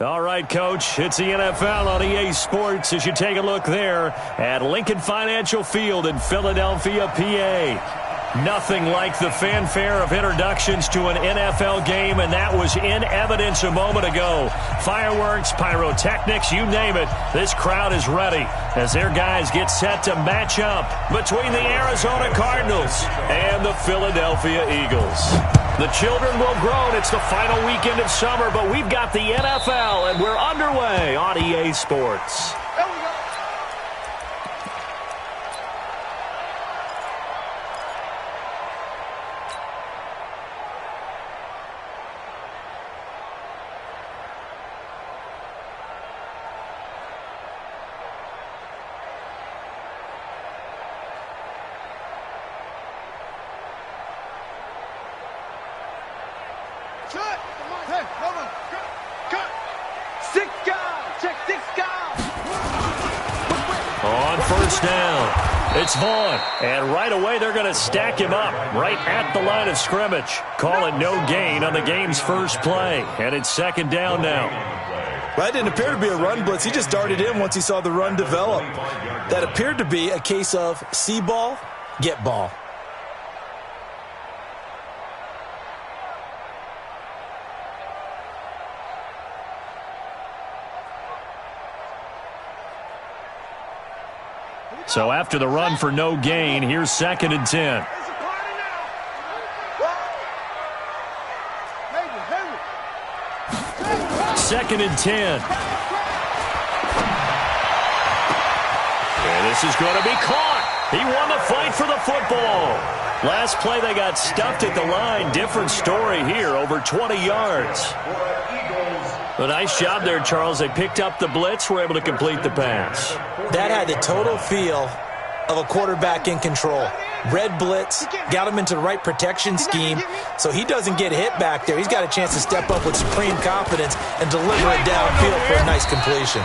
All right, Coach, it's the NFL on EA Sports as you take a look there at Lincoln Financial Field in Philadelphia, PA. Nothing like the fanfare of introductions to an NFL game, and that was in evidence a moment ago. Fireworks, pyrotechnics, you name it. This crowd is ready as their guys get set to match up between the Arizona Cardinals and the Philadelphia Eagles. The children will groan. It's the final weekend of summer, but we've got the NFL, and we're underway on EA Sports. On first down, it's Vaughn, and right away they're going to stack him up right at the line of scrimmage. Calling no gain on the game's first play, and it's second down now. Well, that didn't appear to be a run blitz. He just darted in once he saw the run develop. That appeared to be a case of see ball, get ball. So after the run for no gain, here's second and 10. Second and 10. And this is going to be caught. He won the fight for the football. Last play they got stuffed at the line. Different story here, over 20 yards. A nice job there, Charles. They picked up the blitz, were able to complete the pass. That had the total feel of a quarterback in control. Red blitz, got him into the right protection scheme, so he doesn't get hit back there. He's got a chance to step up with supreme confidence and deliver it downfield for a nice completion.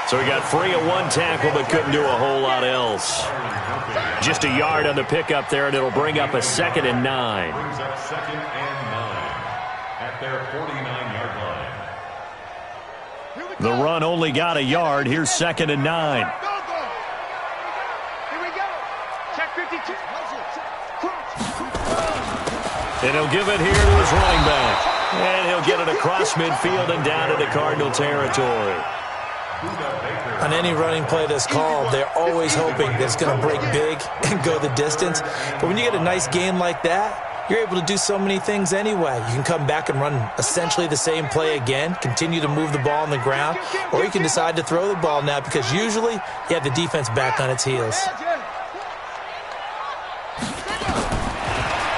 So he got free of one tackle but couldn't do a whole lot else. Just a yard on the pickup there, and it'll bring up a 2nd and 9. Brings up 2nd and 9 at their 49-yard line. The run only got a yard. Here's 2nd and 9. Here we go. Check 52. And he'll give it here to his running back. And he'll get it across midfield and down into Cardinal territory. On any running play that's called, they're always hoping that it's going to break big and go the distance. But when you get a nice gain like that, you're able to do so many things anyway. You can come back and run essentially the same play again, continue to move the ball on the ground, or you can decide to throw the ball now because usually you have the defense back on its heels.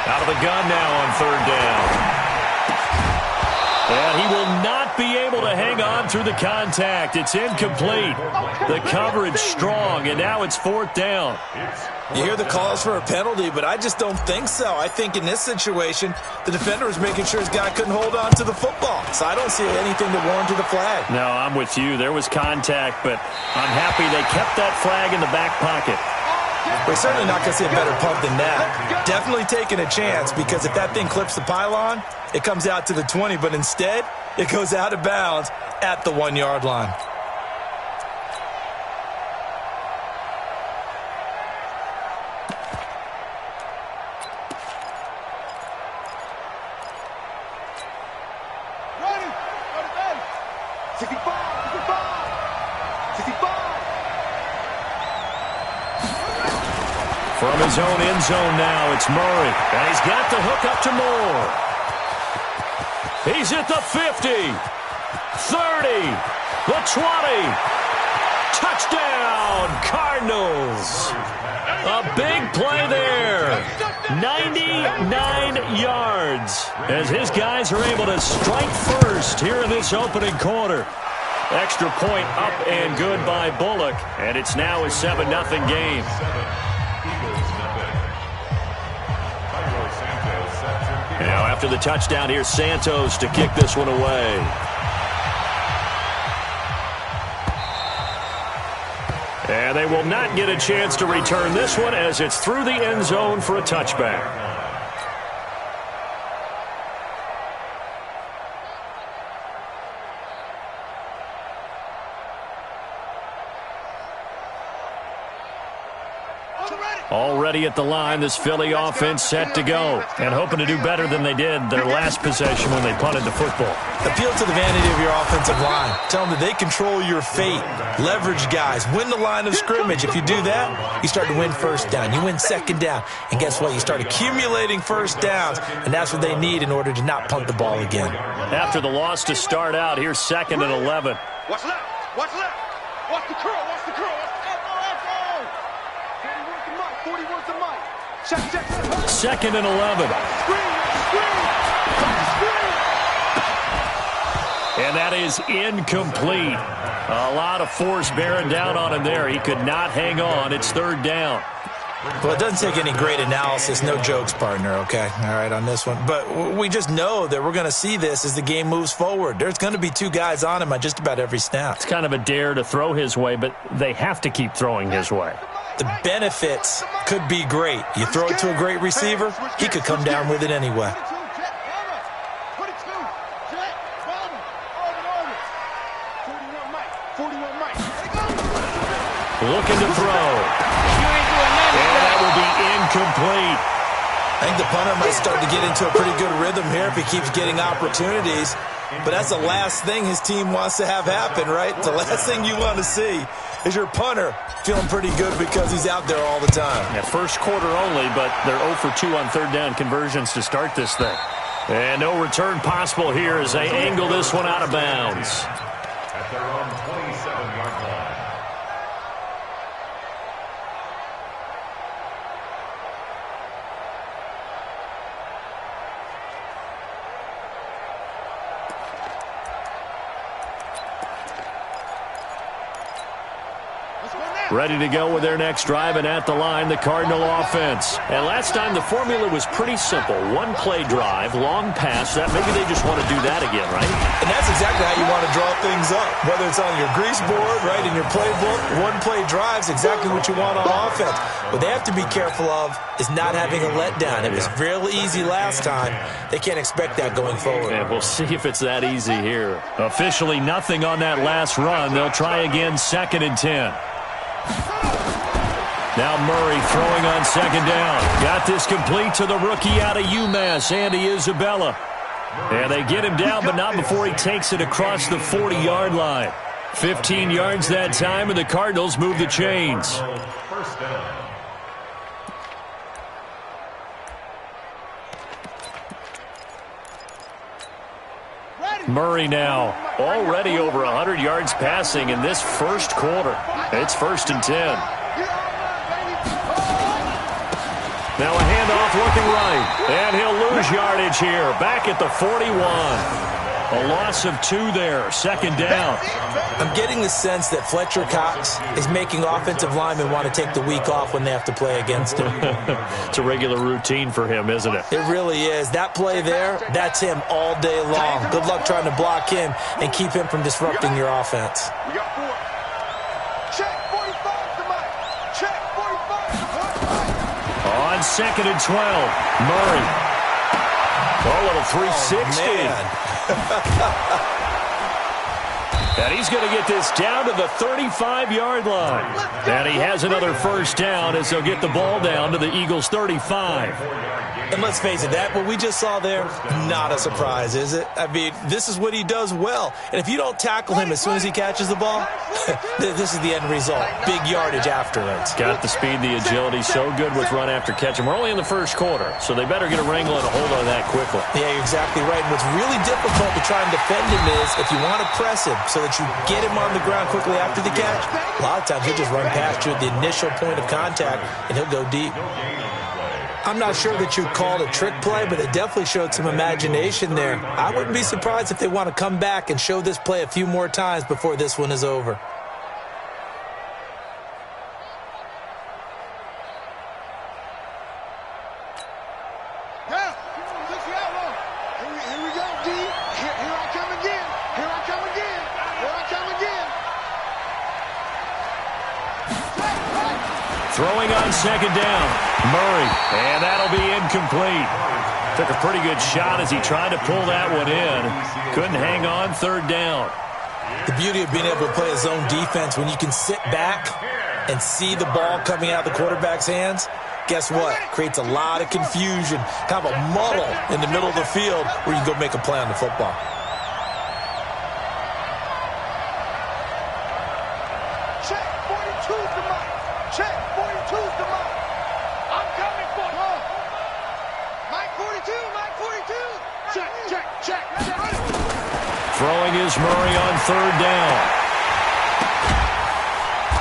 Out of the gun now on third down. And he will not be able to hang on through the contact. It's incomplete. The coverage strong, and now it's 4th down. You hear the calls for a penalty, but I just don't think so. I think in this situation, the defender was making sure his guy couldn't hold on to the football. So I don't see anything to warrant the flag. No, I'm with you. There was contact, but I'm happy they kept that flag in the back pocket. We're certainly not going to see a better punt than that. Definitely taking a chance, because if that thing clips the pylon, it comes out to the 20, but instead, it goes out of bounds at the 1-yard line. From his own end zone now, it's Murray. And he's got the hook up to Moore. He's at the 50, 30, the 20. Touchdown, Cardinals. A big play there. 99 yards as his guys are able to strike first here in this opening quarter. Extra point up and good by Bullock, and it's now a 7-0 game. Now after the touchdown, here's Santos to kick this one away. And they will not get a chance to return this one as it's through the end zone for a touchback. Already at the line, this Philly offense set to go. And hoping to do better than they did their last possession when they punted the football. Appeal to the vanity of your offensive line. Tell them that they control your fate. Leverage guys. Win the line of scrimmage. If you do that, you start to win first down. You win second down. And guess what? You start accumulating first downs. And that's what they need in order to not punt the ball again. After the loss to start out, here's 2nd and 11. Watch left. Watch left. Watch the curl. Watch the curl. F-O. 40 words of Mike. Check. 2nd and 11. And that is incomplete. A lot of force bearing down on him there. He could not hang on. It's 3rd down. Well, it doesn't take any great analysis. No jokes, partner, okay? All right, on this one. But we just know that we're going to see this as the game moves forward. There's going to be 2 guys on him on just about every snap. It's kind of a dare to throw his way, but they have to keep throwing his way. The benefits could be great. You throw it to a great receiver, he could come down with it anyway. Looking to throw. And that will be incomplete. I think the punter might start to get into a pretty good rhythm here if he keeps getting opportunities. But that's the last thing his team wants to have happen, right? The last thing you want to see is your punter feeling pretty good because he's out there all the time. Yeah, first quarter only, but they're 0 for 2 on 3rd down conversions to start this thing. And no return possible here as they angle this one out of bounds. At their own 27-yard line. Ready to go with their next drive, and at the line, the Cardinal offense. And last time, the formula was pretty simple. 1-play drive, long pass. That maybe they just want to do that again, right? And that's exactly how you want to draw things up. Whether it's on your grease board, right, in your playbook, 1-play drive is exactly what you want on offense. What they have to be careful of is not having a letdown. It was real easy last time. They can't expect that going forward. And we'll see if it's that easy here. Officially nothing on that last run. They'll try again, 2nd and 10. Now Murray throwing on 2nd down. Got this complete to the rookie out of UMass, Andy Isabella. And they get him down, but not before he takes it across the 40-yard line. 15 yards that time, and the Cardinals move the chains. First down. Murray now already over 100 yards passing in this first quarter. It's 1st and 10. Now a handoff looking right, and he'll lose yardage here. Back at the 41. A loss of 2 there, 2nd down. I'm getting the sense that Fletcher Cox is making offensive linemen want to take the week off when they have to play against him. It's a regular routine for him, isn't it? It really is. That play there, that's him all day long. Good luck trying to block him and keep him from disrupting your offense. We got 4. Check 45 to Mike. Check 45 to Mike. On 2nd and 12, Murray. A little 360. And he's going to get this down to the 35-yard line. And he has another first down as they'll get the ball down to the Eagles' 35. And let's face it, that what we just saw there, not a surprise, is it? I mean, this is what he does well. And if you don't tackle him as soon as he catches the ball, this is the end result. Big yardage afterwards. Got the speed, the agility, so good with run after catch. And we're only in the first quarter, so they better get a wrangle and a hold on that quickly. Yeah, you're exactly right. And what's really difficult to try and defend him is if you want to press him so that you get him on the ground quickly after the catch, a lot of times he'll just run past you at the initial point of contact, and he'll go deep. I'm not sure that you'd call it a trick play, but it definitely showed some imagination there. I wouldn't be surprised if they want to come back and show this play a few more times before this one is over. Throwing on 2nd down, Murray, and that'll be incomplete. Took a pretty good shot as he tried to pull that one in. Couldn't hang on, 3rd down. The beauty of being able to play a zone defense when you can sit back and see the ball coming out of the quarterback's hands, guess what? Creates a lot of confusion, kind of a muddle in the middle of the field where you can go make a play on the football. Check, 42's the mic. Check, 42's the mic. I'm coming for you. Mike 42, Mike 42. Check, check, check. Throwing is Murray on third down.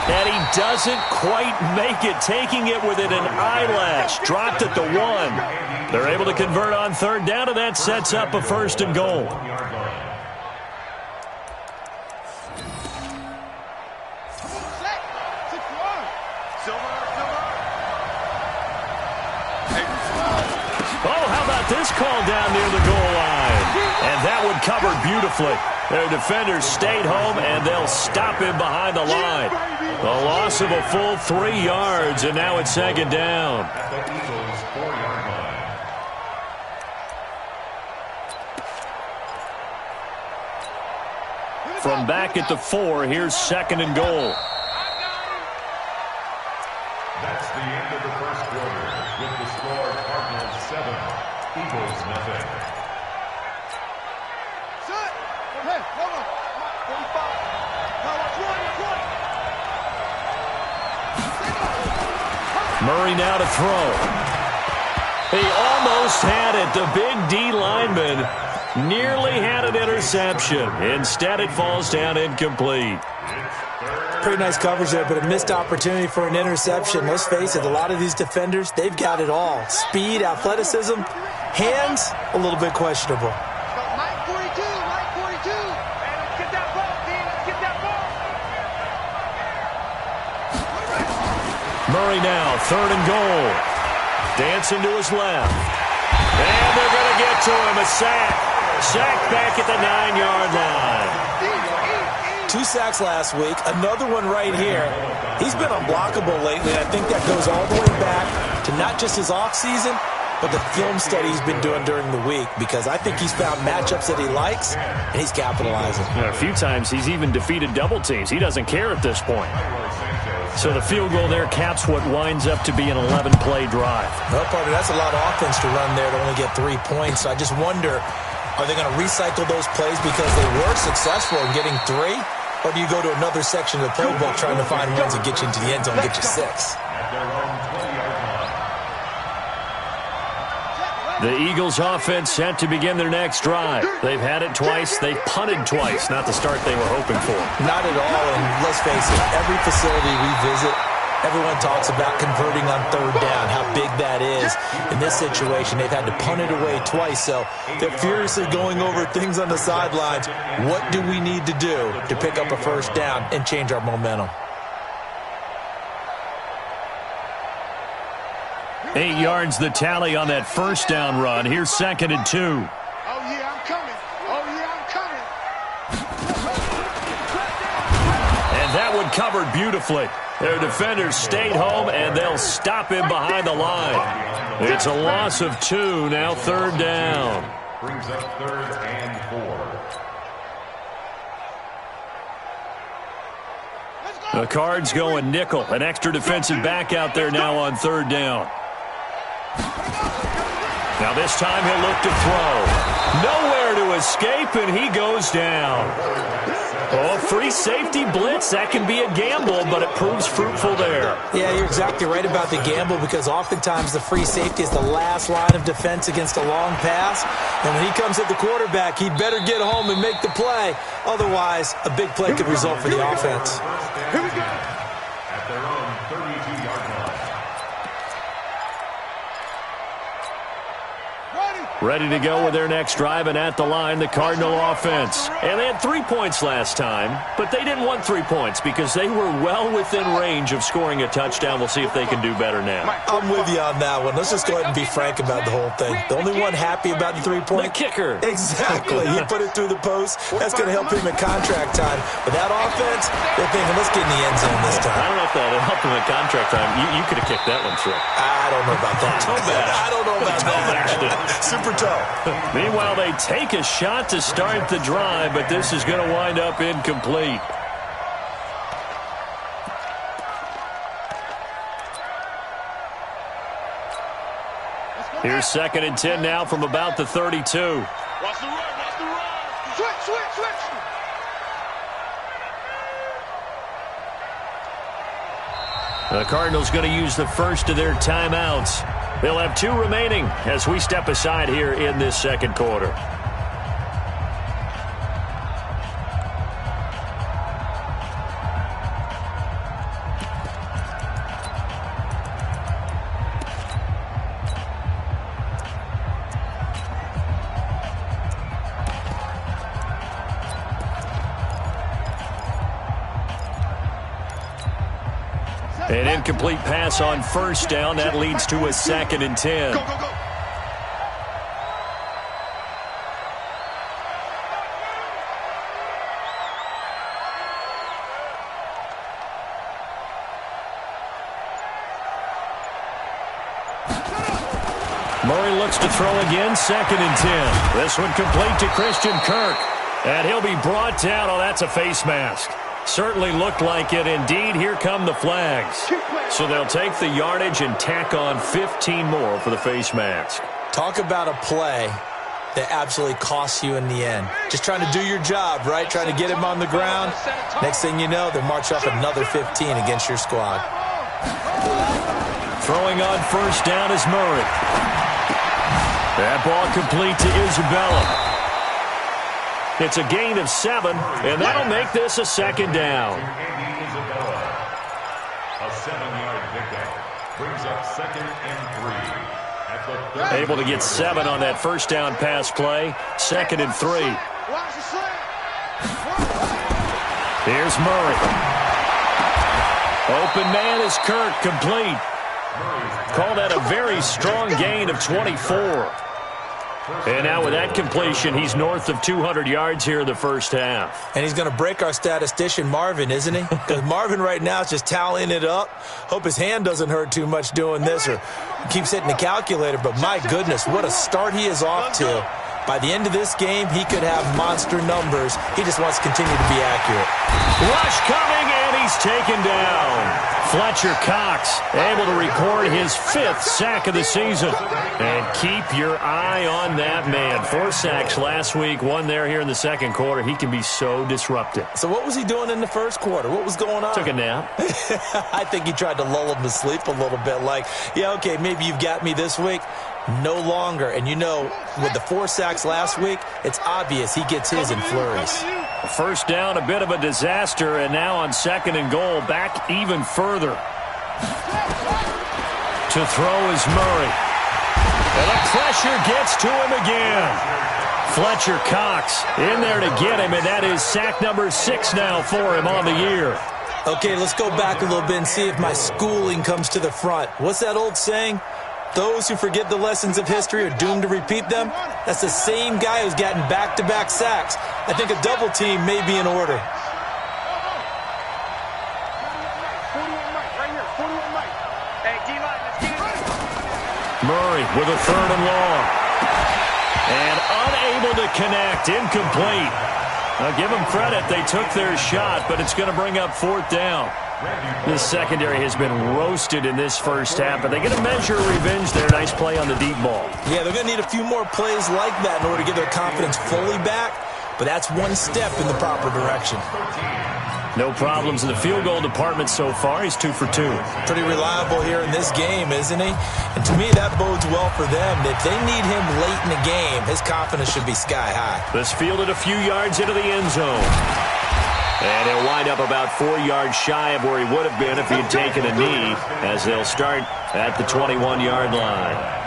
And he doesn't quite make it, taking it within an eyelash. Dropped at the 1. They're able to convert on third down, and that sets up a 1st and goal. Oh, how about this call down near the goal line? And that one covered beautifully. Their defenders stayed home, and they'll stop him behind the line. A loss of a full 3 yards, and now it's 2nd down. From back at the 4, here's 2nd and goal. That's the end of the first quarter with the score Cardinals 7, Eagles nothing. Hey, hold on. 45. Murray now to throw. He almost had it. The big D lineman nearly had an interception. Instead, it falls down incomplete. Pretty nice coverage there, but a missed opportunity for an interception. Let's face it, a lot of these defenders, they've got it all. Speed, athleticism, hands, a little bit questionable. Mike 42, Mike 42. Hey, let's get that ball, team. Let's get that ball. Murray now, 3rd and goal. Dancing to his left. And they're going to get to him. A sack. Sack back at the 9-yard line. 2 sacks last week, another one right here. He's been unblockable lately, and I think that goes all the way back to not just his offseason, but the film study he's been doing during the week, because I think he's found matchups that he likes, and he's capitalizing. A few times he's even defeated double teams. He doesn't care at this point. So the field goal there caps what winds up to be an 11-play drive. Well, partner, that's a lot of offense to run there to only get 3 points. So I just wonder, are they going to recycle those plays because they were successful in getting 3? Or do you go to another section of the playbook trying to find ones that get you into the end zone and get you 6? The Eagles offense set to begin their next drive. They've had it twice. They've punted twice. Not the start they were hoping for. Not at all. And let's face it, every facility we visit, everyone talks about converting on third down, how big that is. In this situation, they've had to punt it away twice. So they're furiously going over things on the sidelines. What do we need to do to pick up a 1st down and change our momentum? 8 yards the tally on that 1st down run. Here's 2nd and 2. Oh, yeah, I'm coming. Oh, yeah, I'm coming. And that one covered beautifully. Their defenders stayed home, and they'll stop him behind the line. It's a loss of 2, now 3rd down. Brings up 3rd and 4. The Cards going nickel. An extra defensive back out there now on 3rd down. Now this time he'll look to throw. Nowhere to escape, and he goes down. Oh, free safety blitz. That can be a gamble, but it proves fruitful there. Yeah, you're exactly right about the gamble, because oftentimes the free safety is the last line of defense against a long pass. And when he comes at the quarterback, he'd better get home and make the play. Otherwise, a big play could result for the offense. Here we go. At their own 32-yard line. Ready to go with their next drive, and at the line, the Cardinal offense. And they had 3 points last time, but they didn't want 3 points because they were well within range of scoring a touchdown. We'll see if they can do better now. I'm with you on that one. Let's just go ahead and be frank about the whole thing. The only one happy about the 3-point? The kicker. Exactly. He put it through the post. That's going to help him at contract time. But that offense, they're thinking, let's get in the end zone this time. I don't know if that helped him at contract time. You could have kicked that one through. I don't know about that. I don't know about that. Super toe. Meanwhile, they take a shot to start the drive, but this is going to wind up incomplete. Here's 2nd and 10 now from about the 32. Watch the run, watch the run. Switch. The Cardinals going to use the first of their timeouts. They'll have 2 remaining as we step aside here in this second quarter. An incomplete pass on first down. That leads to a 2nd and 10. Go. Murray looks to throw again. 2nd and 10. This one complete to Christian Kirk. And he'll be brought down. Oh, that's a face mask. Certainly looked like it. Indeed, here come the flags. So they'll take the yardage and tack on 15 more for the face mask. Talk about a play that absolutely costs you in the end. Just trying to do your job, right? Trying to get him on the ground. Next thing you know, they march off another 15 against your squad. Throwing on first down is Murray. That ball complete to Isabella. It's a gain of 7, and that'll make this a 2nd down. Andy Isabella. A 7-yard pickup brings up 2nd and 3. At the Able to get 7 on that first down pass play. 2nd and 3. Watch the slant. Here's Murray. Open man is Kirk, complete. Call that a very strong gain of 24. And now with that completion, he's north of 200 yards here in the first half. And he's going to break our statistician, Marvin, isn't he? Because Marvin right now is just tallying it up. Hope his hand doesn't hurt too much doing this or keeps hitting the calculator. But my goodness, what a start he is off to. By the end of this game, he could have monster numbers. He just wants to continue to be accurate. Rush coming, and he's taken down. Fletcher Cox able to record his 5th sack of the season. And keep your eye on that man. 4 sacks last week, 1 there here in the second quarter. He can be so disruptive. So what was he doing in the first quarter? What was going on? Took a nap. I think he tried to lull him to sleep a little bit. Like, yeah, okay, maybe you've got me this week. No longer. And you know, with the 4 sacks last week, it's obvious he gets his in flurries. First down, a bit of a disaster, and now on 2nd and goal, back even further. To throw is Murray. And the pressure gets to him again. Fletcher Cox in there to get him, and that is sack number 6 now for him on the year. Okay, let's go back a little bit and see if my schooling comes to the front. What's that old saying? Those who forget the lessons of history are doomed to repeat them. That's the same guy who's gotten back-to-back sacks. I think a double team may be in order. Murray with a 3rd and long. And unable to connect, incomplete. Now give them credit, they took their shot, but it's going to bring up 4th down. This secondary has been roasted in this first half, but they get a measure of revenge there. Nice play on the deep ball. Yeah, they're going to need a few more plays like that in order to get their confidence fully back, but that's one step in the proper direction. No problems in the field goal department so far. He's 2 for 2. Pretty reliable here in this game, isn't he? And to me, that bodes well for them. If they need him late in the game, his confidence should be sky high. This fielded a few yards into the end zone. And he'll wind up about 4 yards shy of where he would have been if he had taken a knee, as they'll start at the 21-yard line.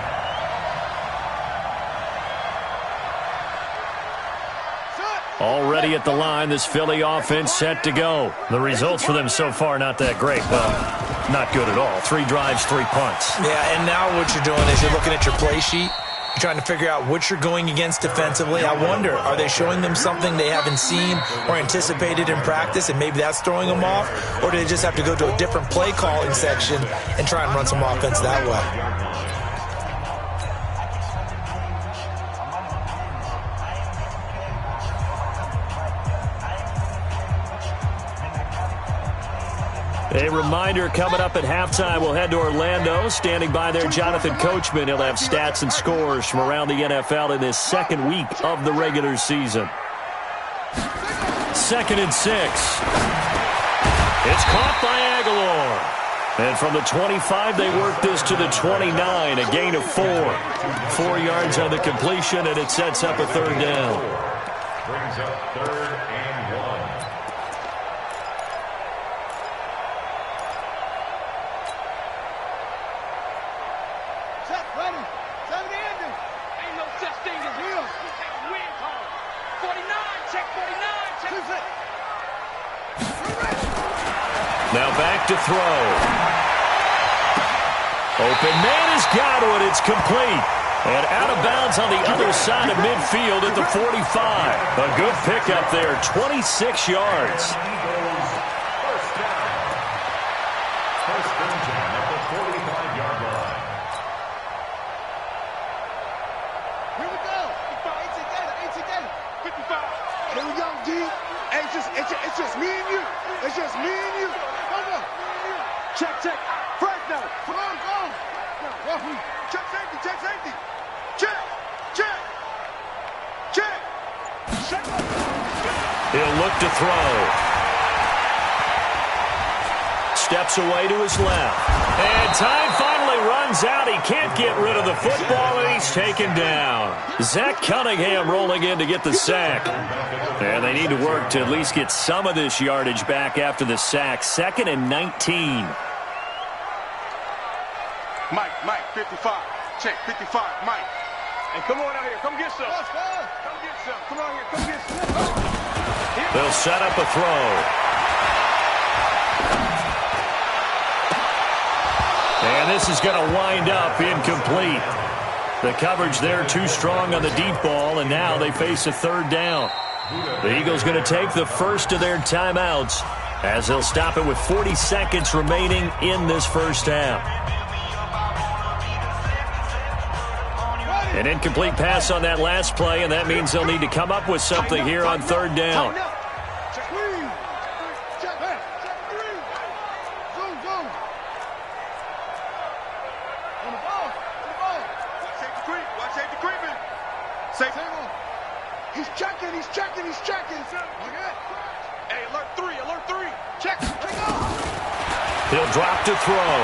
Already at the line, this Philly offense set to go. The results for them so far not that great. Well, not good at all. 3 drives, 3 punts. Yeah, and now what you're doing is you're looking at your play sheet. You're trying to figure out what you're going against defensively. I wonder, are they showing them something they haven't seen or anticipated in practice, and maybe that's throwing them off? Or do they just have to go to a different play calling section and try and run some offense that way? A reminder coming up at halftime, we'll head to Orlando. Standing by there, Jonathan Coachman. He'll have stats and scores from around the NFL in this second week of the regular season. 2nd and 6. It's caught by Aguilar. And from the 25, they work this to the 29, a gain of 4. 4 yards on the completion, and it sets up a third down. Brings up 3rd and 1. Set, ready. Set the ending. Ain't no such thing as real. You take a win call. 49, check 49, check. Now back to throw. Open man is Godwin. It's complete. And out of bounds on the other side of midfield at the 45. A good pickup there, 26 yards. First down. First and 10 at the 45-yard line. Here we go. 55. Here we go, D. Hey, it's just me and you. It's just me and you. Go. Check. Fresno. Come on, go. Check safety. Check. He'll look to throw. Steps away to his left. And time finally runs out. He can't get rid of the football, and he's taken down. Zach Cunningham rolling in to get the sack. And they need to work to at least get some of this yardage back after the sack. 2nd and 19. Mike, 55. Check, 55, Mike. And come on out here. Come get some. Come on here. Come get some. They'll set up a throw. And this is going to wind up incomplete. The coverage there too strong on the deep ball, and now they face a third down. The Eagles going to take the first of their timeouts as they'll stop it with 40 seconds remaining in this first half. An incomplete pass on that last play, and that means they'll need to come up with something here on third down. He's checking. Hey, alert 3. Check. He'll drop to throw.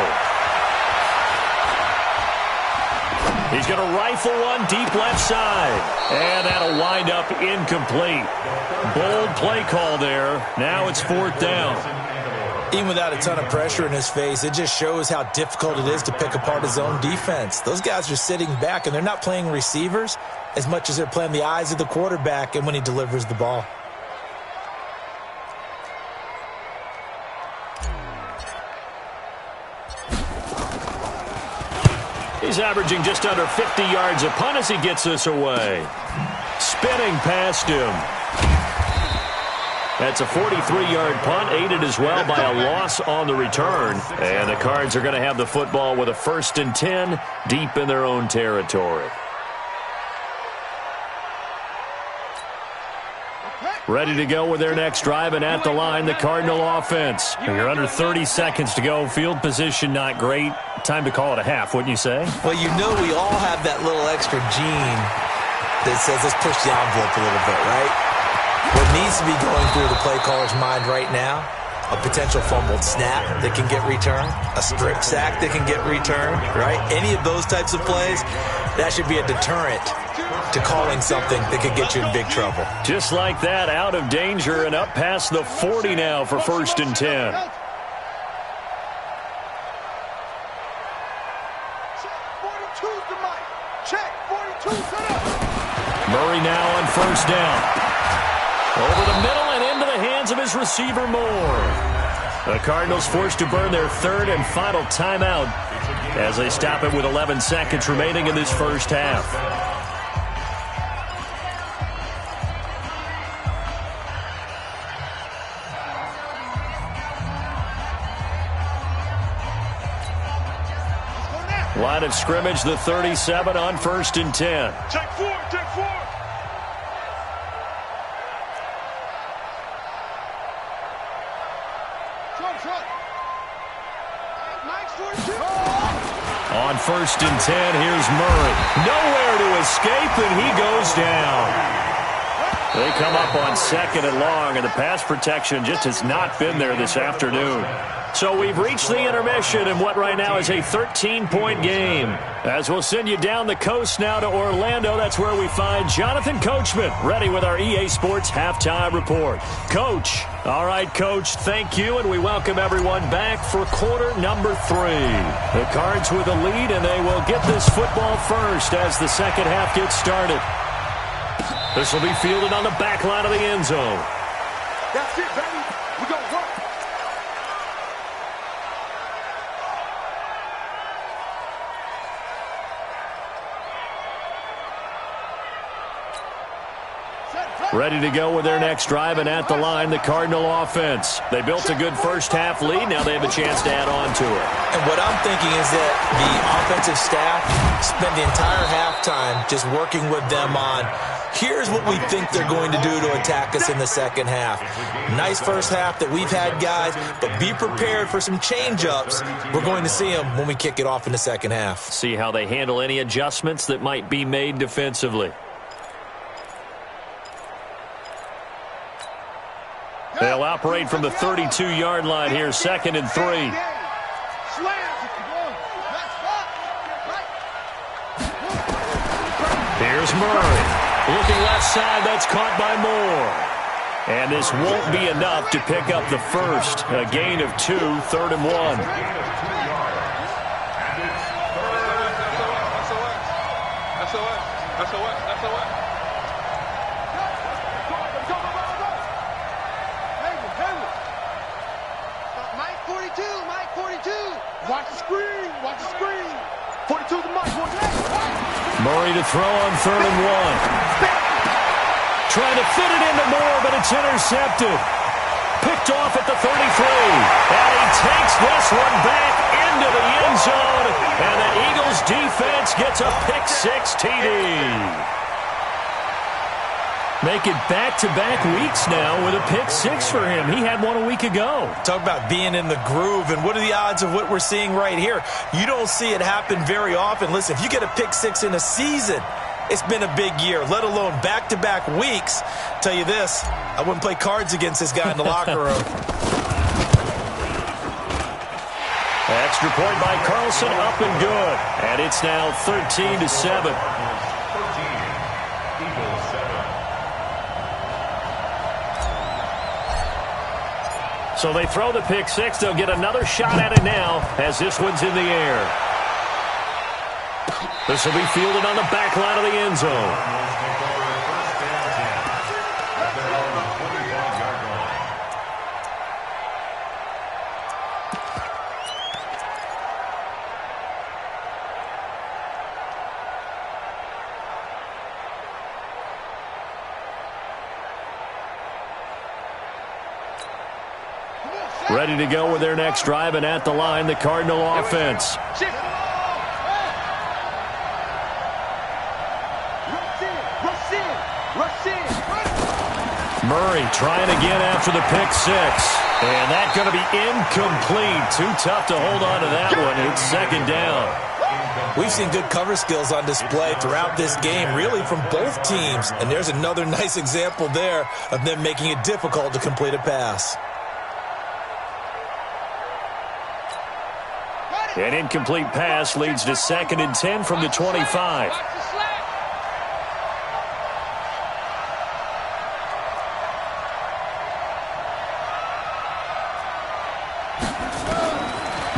He's going to rifle one deep left side. And that'll wind up incomplete. Bold play call there. Now it's 4th down. Even without a ton of pressure in his face, it just shows how difficult it is to pick apart his own defense. Those guys are sitting back, and they're not playing receivers as much as they're playing the eyes of the quarterback and when he delivers the ball. He's averaging just under 50 yards a punt as he gets this away. Spinning past him. That's a 43-yard punt, aided as well by a loss on the return. And the Cards are going to have the football with a 1st and 10 deep in their own territory. Ready to go with their next drive, and at the line, the Cardinal offense. You're under 30 seconds to go. Field position not great. Time to call it a half, wouldn't you say? Well, you know we all have that little extra gene that says let's push the envelope a little bit, right? What needs to be going through the play caller's mind right now, a potential fumbled snap that can get returned, a strip sack that can get returned, right? Any of those types of plays, that should be a deterrent to calling something that could get you in big trouble. Just like that, out of danger and up past the 40 now for 1st and 10. Murray now on 1st down. Over the middle and into the hands of his receiver, Moore. The Cardinals forced to burn their 3rd and final timeout as they stop it with 11 seconds remaining in this first half. Line of scrimmage, the 37 on 1st and 10. Check 4. On 1st and 10, here's Murray. Nowhere to escape, and he goes down. They come up on 2nd and long, and the pass protection just has not been there this afternoon. So we've reached the intermission in what right now is a 13-point game. As we'll send you down the coast now to Orlando, that's where we find Jonathan Coachman, ready with our EA Sports Halftime Report. Coach. All right, Coach, thank you, and we welcome everyone back for quarter number 3. The Cards with a lead, and they will get this football first as the second half gets started. This will be fielded on the back line of the end zone. That's it, baby. We're going to work. Ready to go with their next drive, and at the line, the Cardinal offense. They built a good first-half lead. Now they have a chance to add on to it. And what I'm thinking is that the offensive staff spent the entire halftime just working with them on, here's what we think they're going to do to attack us in the second half. Nice first half that we've had, guys, but be prepared for some change-ups. We're going to see them when we kick it off in the second half. See how they handle any adjustments that might be made defensively. They'll operate from the 32-yard line here, 2nd and 3. Here's Murray. Looking left side, that's caught by Moore. And this won't be enough to pick up the first. A gain of 2, 3rd and 1. Watch the screen. Watch the screen. 42 to Mike. Murray to throw on 3rd and 1. Trying to fit it into Moore, but it's intercepted. Picked off at the 33. And he takes this one back into the end zone. And the Eagles defense gets a pick-6 TD. Make it back-to-back weeks now with a pick-6 for him. He had one a week ago. Talk about being in the groove, and what are the odds of what we're seeing right here? You don't see it happen very often. Listen, if you get a pick-6 in a season, it's been a big year, let alone back-to-back weeks. Tell you this, I wouldn't play cards against this guy in the locker room. Extra point by Carlson, up and good. And it's now 13-7. So they throw the pick-6. They'll get another shot at it now as this one's in the air. This will be fielded on the back line of the end zone. Ready to go with their next drive, and at the line, the Cardinal offense. Murray trying again after the pick-6. And that's going to be incomplete. Too tough to hold on to that one. It's 2nd down. We've seen good cover skills on display throughout this game, really from both teams. And there's another nice example there of them making it difficult to complete a pass. An incomplete pass leads to 2nd and 10 from the 25.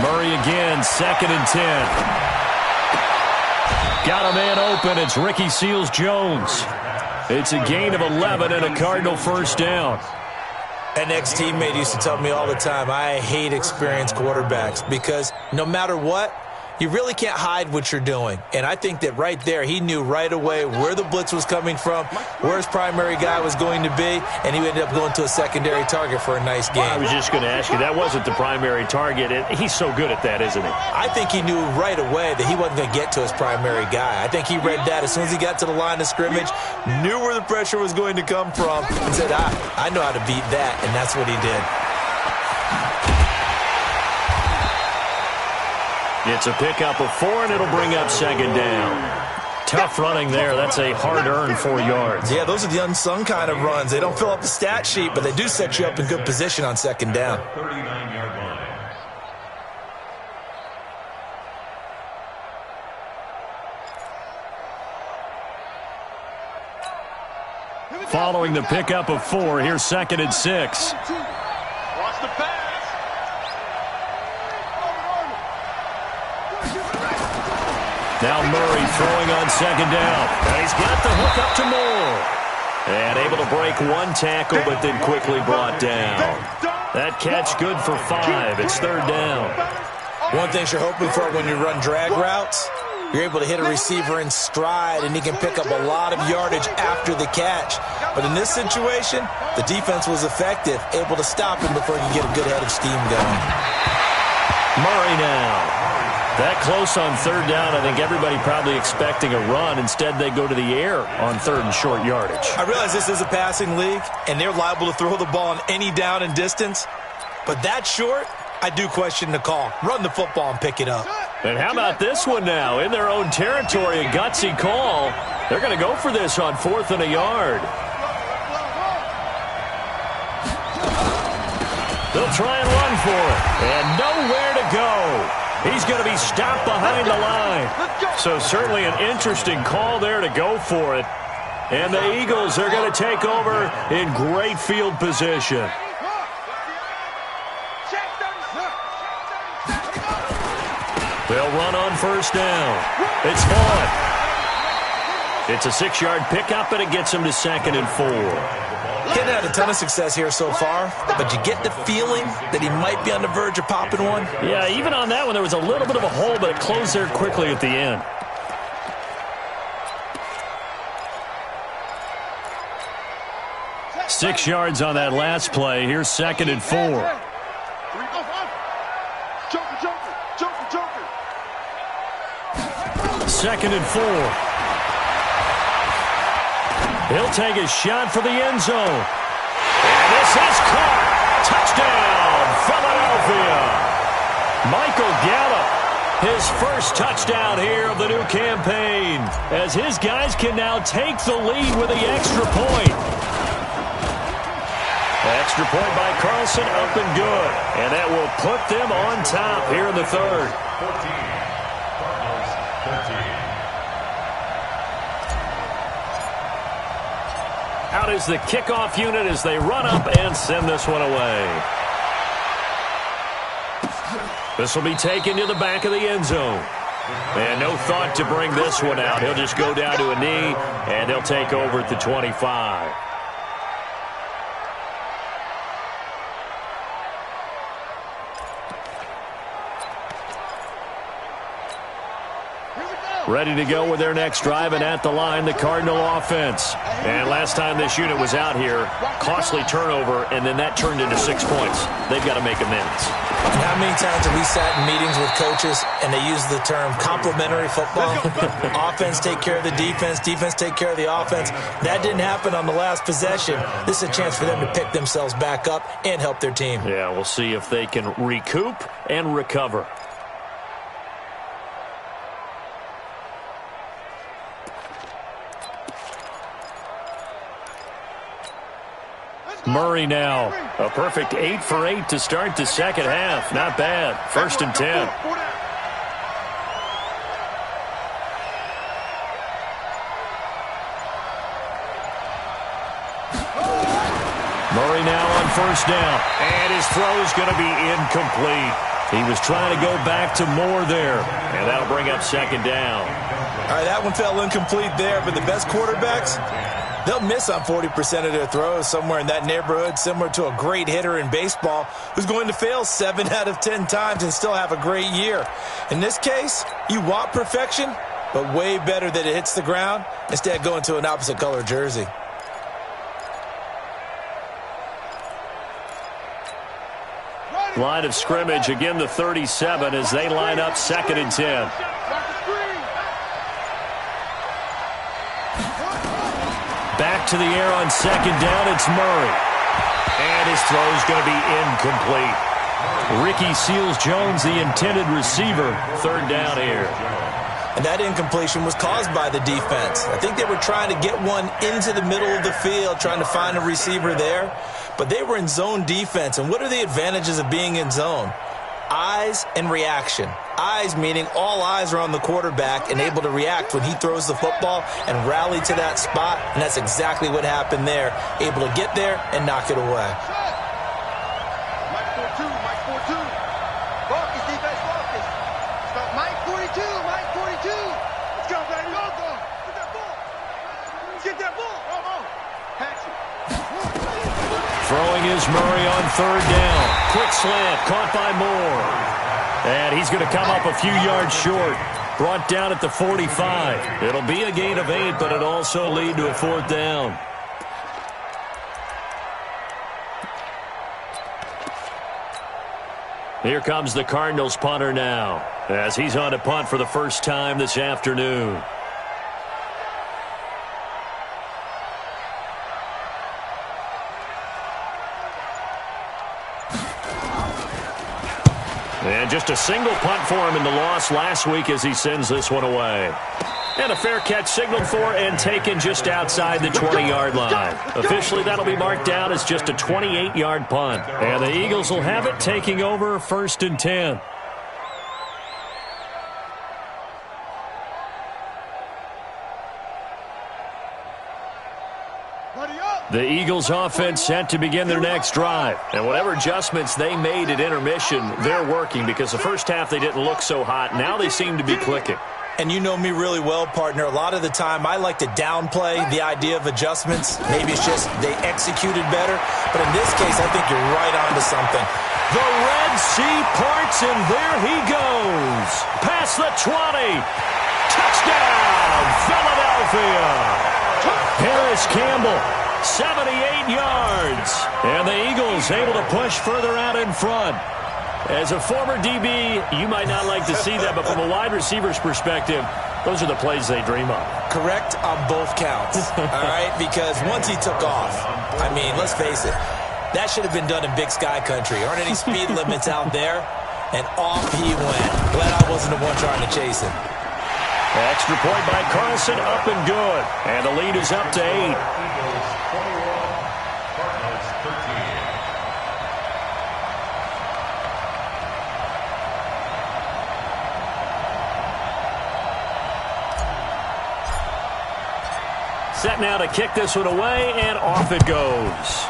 Murray again, 2nd and 10. Got a man open. It's Ricky Seals-Jones. It's a gain of 11 and a Cardinal first down. An ex-teammate used to tell me all the time, I hate experienced quarterbacks because no matter what, you really can't hide what you're doing. And I think that right there, he knew right away where the blitz was coming from, where his primary guy was going to be, and he ended up going to a secondary target for a nice game. I was just going to ask you, that wasn't the primary target. He's so good at that, isn't he? I think he knew right away that he wasn't going to get to his primary guy. I think he read that as soon as he got to the line of scrimmage, knew where the pressure was going to come from, and said, I know how to beat that, and that's what he did. It's a pickup of 4, and it'll bring up second down. Tough running there. That's a hard-earned 4 yards. Yeah, those are the unsung kind of runs. They don't fill up the stat sheet, but they do set you up in good position on second down. 39-yard line. Following the pickup of 4, here's second and 6. Watch the pass. Now Murray throwing on second down. And he's got the hook up to Moore. And able to break one tackle, but then quickly brought down. That catch good for 5. It's third down. One thing you're hoping for when you run drag routes, you're able to hit a receiver in stride, and he can pick up a lot of yardage after the catch. But in this situation, the defense was effective, able to stop him before he could get a good head of steam going. Murray now. That close on third down, I think everybody probably expecting a run. Instead, they go to the air on third and short yardage. I realize this is a passing league, and they're liable to throw the ball on any down and distance. But that short, I do question the call. Run the football and pick it up. And how about this one now? In their own territory, a gutsy call. They're going to go for this on 4th and a yard. They'll try and run for it. And nowhere to go. He's going to be stopped behind the line. So certainly an interesting call there to go for it. And the Eagles are going to take over in great field position. They'll run on first down. It's Vaughn. It's a 6-yard pickup, and it gets him to second and 4. Hadn't had a ton of success here so far, but you get the feeling that he might be on the verge of popping one. Yeah, even on that one, there was a little bit of a hole, but it closed there quickly at the end. Six yards on that last play. Here's second and 4. Second and 4. He'll take a shot for the end zone. And this is caught. Touchdown, Philadelphia. Michael Gallup, his first touchdown here of the new campaign, as his guys can now take the lead with the extra point. Extra point by Carlson, up and good. And that will put them on top here in the third. 14. Cardinals 13. Out is the kickoff unit as they run up and send this one away. This will be taken to the back of the end zone. And no thought to bring this one out. He'll just go down to a knee, and they'll take over at the 25. Ready to go with their next drive, and at the line, the Cardinal offense. And last time this unit was out here, costly turnover, and then that turned into 6 points. They've got to make amends. And how many times have we sat in meetings with coaches and they use the term complementary football? Offense take care of the defense, defense take care of the offense. That didn't happen on the last possession. This is a chance for them to pick themselves back up and help their team. Yeah, we'll see if they can recoup and recover. Murray now. A perfect 8 for 8 to start the second half. Not bad. First and 10. Murray now on first down. And his throw is going to be incomplete. He was trying to go back to Moore there. And that'll bring up second down. All right, that one fell incomplete there, but the best quarterbacks, they'll miss on 40% of their throws, somewhere in that neighborhood, similar to a great hitter in baseball who's going to fail 7 out of 10 times and still have a great year. In this case, you want perfection, but way better that it hits the ground instead of going to an opposite color jersey. Line of scrimmage, again the 37 as they line up second and 10. Back to the air on second down, it's Murray. And his throw is going to be incomplete. Ricky Seals-Jones, the intended receiver, third down here. And that incompletion was caused by the defense. I think they were trying to get one into the middle of the field, trying to find a receiver there. But they were in zone defense. And what are the advantages of being in zone? Eyes and reaction. Eyes meaning all eyes are on the quarterback and able to react when he throws the football and rally to that spot. And that's exactly what happened there. Able to get there and knock it away. Mike 4-2, Mike 4-2. Focus, defense, focus. Stop, Mike 42, Mike 42. Let's go, baby. Go, go. Get that ball. Let's get that ball. Come on. Patch it. Throwing is Murray on third down. Quick slant, caught by Moore. And he's going to come up a few yards short. Brought down at the 45. It'll be a gain of 8, but it'll also lead to a fourth down. Here comes the Cardinals punter now, as he's on to punt for the first time this afternoon. And just a single punt for him in the loss last week as he sends this one away. And a fair catch signaled for and taken just outside the 20-yard line. Officially, that'll be marked down as just a 28-yard punt. And the Eagles will have it, taking over 1st and 10. The Eagles offense set to begin their next drive. And whatever adjustments they made at intermission, they're working because the first half they didn't look so hot. Now they seem to be clicking. And you know me really well, partner. A lot of the time I like to downplay the idea of adjustments. Maybe it's just they executed better. But in this case, I think you're right on to something. The Red Sea parts, and there he goes. Past the 20. Touchdown, Philadelphia. Harris Campbell, 78 yards. And the Eagles able to push further out in front. As a former DB, you might not like to see that, but from a wide receiver's perspective, those are the plays they dream of. Correct on both counts, all right? Because once he took off, I mean, let's face it, that should have been done in Big Sky Country. Aren't any speed limits out there? And off he went. Glad I wasn't the one trying to chase him. Extra point by Carlson, up and good. And the lead is up to 8. Set now to kick this one away, and off it goes.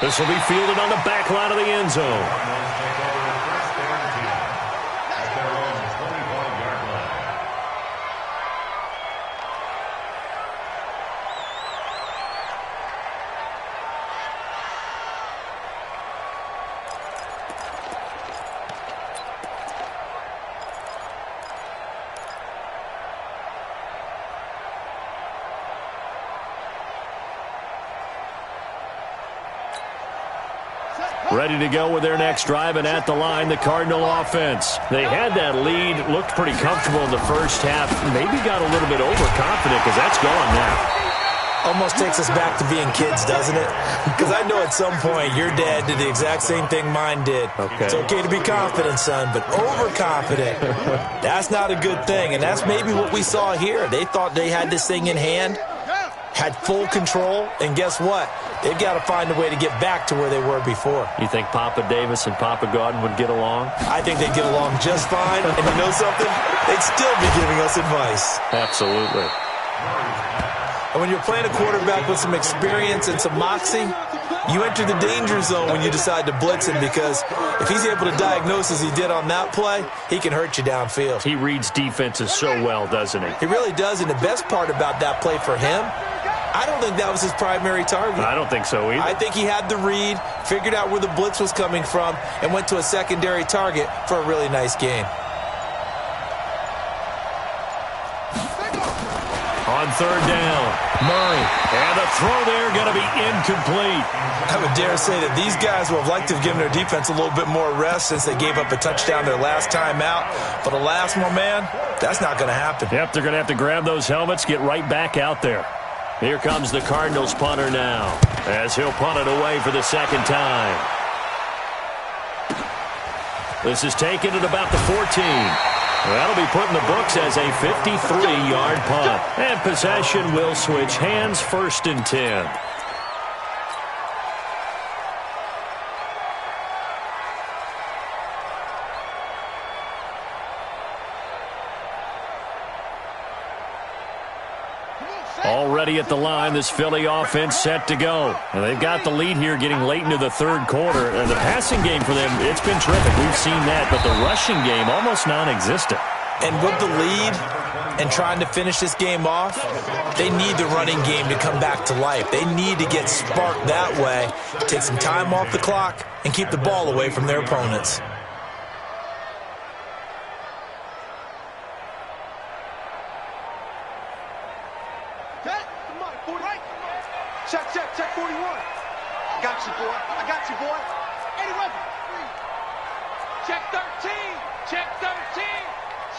This will be fielded on the back line of the end zone. Ready to go with their next drive, and at the line, the Cardinal offense. They had that lead, looked pretty comfortable in the first half, maybe got a little bit overconfident because that's gone now. Almost takes us back to being kids, doesn't it? Because I know at some point your dad did the exact same thing mine did. Okay. It's okay to be confident, son, but overconfident, that's not a good thing. And that's maybe what we saw here. They thought they had this thing in hand, had full control, and guess what? They've got to find a way to get back to where they were before. You think Papa Davis and Papa Godwin would get along? I think they'd get along just fine. And you know something? They'd still be giving us advice. Absolutely. And when you're playing a quarterback with some experience and some moxie, you enter the danger zone when you decide to blitz him, because if he's able to diagnose as he did on that play, he can hurt you downfield. He reads defenses so well, doesn't he? He really does, and the best part about that play for him, I don't think that was his primary target. I don't think so either. I think he had the read, figured out where the blitz was coming from, and went to a secondary target for a really nice gain. On third down, Murray. And the throw there going to be incomplete. I would dare say that these guys would have liked to have given their defense a little bit more rest since they gave up a touchdown their last time out. But alas, my man, that's not going to happen. Yep, they're going to have to grab those helmets, get right back out there. Here comes the Cardinals punter now, as he'll punt it away for the second time. This is taken at about the 14. That'll be put in the books as a 53-yard punt. And possession will switch hands, 1st and 10. Already at the line, this Philly offense set to go. And they've got the lead here getting late into the 3rd quarter. And the passing game for them, it's been terrific. We've seen that. But the rushing game, almost non-existent. And with the lead and trying to finish this game off, they need the running game to come back to life. They need to get sparked that way, take some time off the clock, and keep the ball away from their opponents. Check 41. Got you, boy. I got you, boy. 81. Check 13. Check 13.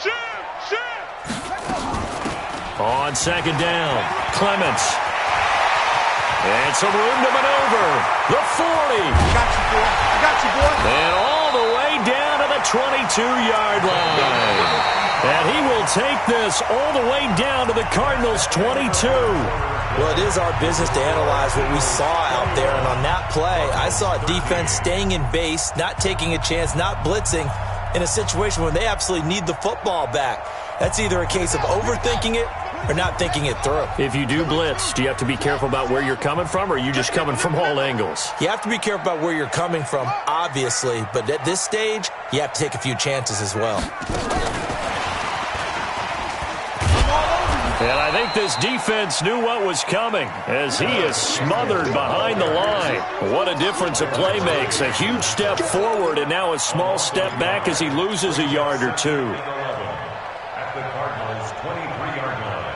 Shoot. On 2nd down, Clements. And some room to maneuver. The 40. I got you, boy. And all the way down to the 22-yard line. And he will take this all the way down to the Cardinals' 22. Well, it is our business to analyze what we saw out there. And on that play, I saw a defense staying in base, not taking a chance, not blitzing in a situation where they absolutely need the football back. That's either a case of overthinking it or not thinking it through. If you do blitz, do you have to be careful about where you're coming from, or are you just coming from all angles? You have to be careful about where you're coming from, obviously. But at this stage, you have to take a few chances as well. And I think this defense knew what was coming as he is smothered behind the line. What a difference a play makes. A huge step forward and now a small step back as he loses a yard or two. At the Cardinals' 23-yard line.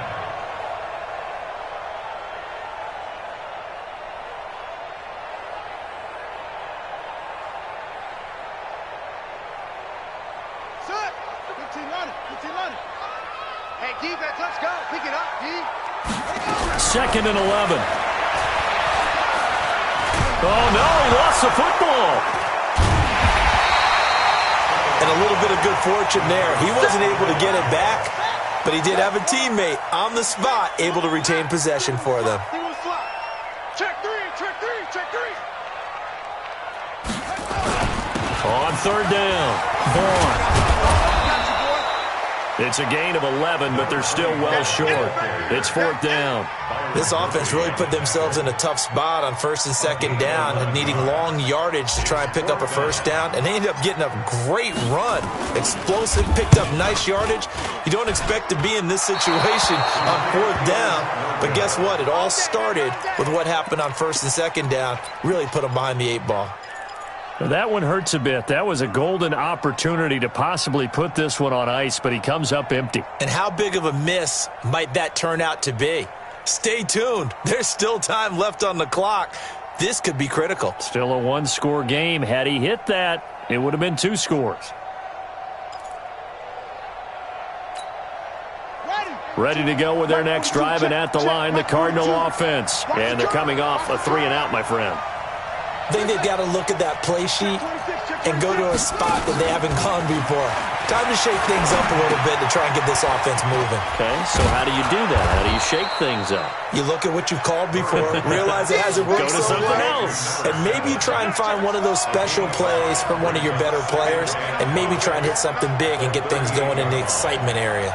Set. 15-line. Hey, defense, let's go. Pick it up, D. 2nd and 11. Oh, no, he lost the football. And a little bit of good fortune there. He wasn't able to get it back, but he did have a teammate on the spot able to retain possession for them. Check three. On 3rd down, Vaughn. It's a gain of 11, but they're still well short. It's 4th down. This offense really put themselves in a tough spot on 1st and 2nd down and needing long yardage to try and pick up a 1st down, and they ended up getting a great run. Explosive, picked up nice yardage. You don't expect to be in this situation on 4th down, but guess what? It all started with what happened on 1st and 2nd down. Really put them behind the 8 ball. That one hurts a bit. That was a golden opportunity to possibly put this one on ice, but he comes up empty. And how big of a miss might that turn out to be? Stay tuned. There's still time left on the clock. This could be critical. Still a 1-score game. Had he hit that, it would have been 2 scores. Ready to go with their next drive, and at the line, the Cardinal offense. And they're coming off a 3-and-out, my friend. I think they've got to look at that play sheet and go to a spot that they haven't gone before. Time to shake things up a little bit to try and get this offense moving. Okay, so how do you do that? How do you shake things up? You look at what you've called before, realize it hasn't worked Go to so something well, else. and maybe try and find one of those special plays from one of your better players, and maybe try and hit something big and get things going in the excitement area.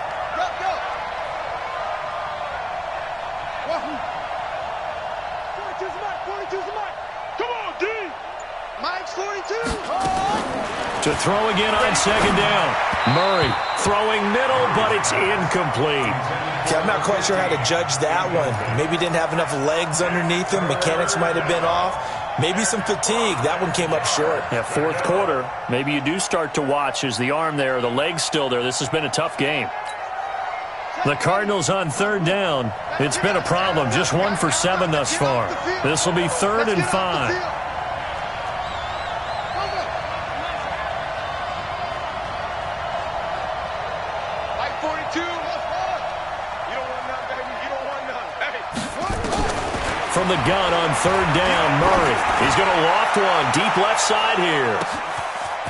To throw again on 2nd down. Murray throwing middle, but it's incomplete. Okay, I'm not quite sure how to judge that one. Maybe didn't have enough legs underneath him. Mechanics might have been off. Maybe some fatigue. That one came up short. Yeah, 4th quarter. Maybe you do start to watch as the arm there, the leg's still there. This has been a tough game. The Cardinals on 3rd down. It's been a problem. Just 1 for 7 thus far. This will be 3rd and 5. from the gun on third down. Murray. He's going to loft one deep left side here.